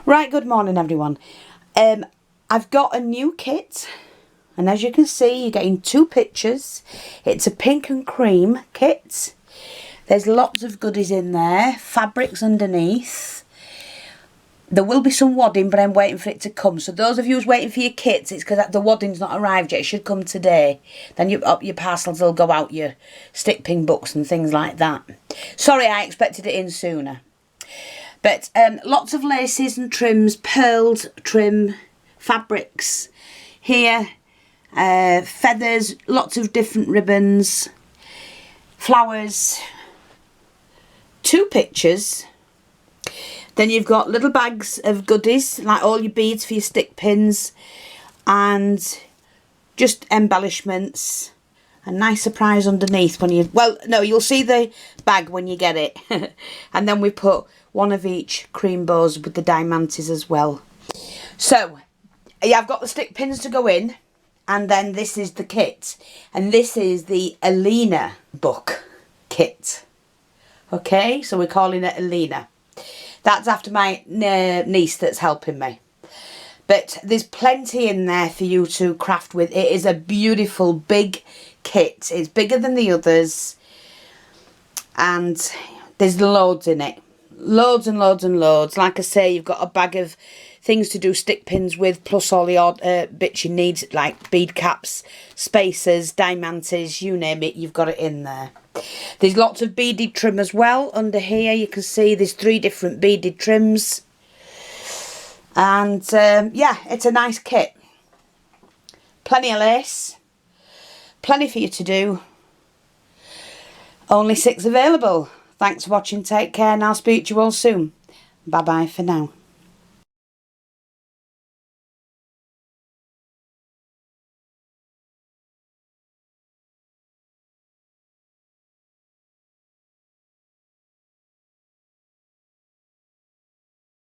Right, good morning everyone. I've got a new kit, and as you can see you're getting two pictures. It's a pink and cream kit. There's lots of goodies in there, fabrics underneath. There will be some wadding, but I'm waiting for it to come. So those of you who's waiting for your kits, it's because the wadding's not arrived yet. It should come today. Then your parcels will go out, your stick pin books and things like that. Sorry, I expected it in sooner. But lots of laces and trims, pearled trim, fabrics here, feathers, lots of different ribbons, flowers, two pictures. Then you've got little bags of goodies, like all your beads for your stick pins, and just embellishments. A nice surprise underneath when you, well, no, you'll see the bag when you get it. And then we put one of each cream bows with the diamantes as well. So, yeah, I've got the stick pins to go in, and then this is the kit. And this is the Alena book kit. Okay, so we're calling it Alena. That's after my niece that's helping me. But there's plenty in there for you to craft with. It is a beautiful big kit. It's bigger than the others. And there's loads in it. Loads and loads and loads. Like I say, you've got a bag of things to do stick pins with, plus all the odd bits you need, like bead caps, spacers, diamantes, you name it, you've got it in there. There's lots of beaded trim as well. Under here you can see there's 3 different beaded trims. And yeah, it's a nice kit. Plenty of lace. Plenty for you to do. Only 6 available. Thanks for watching. Take care, and I'll speak to you all soon. Bye bye for now.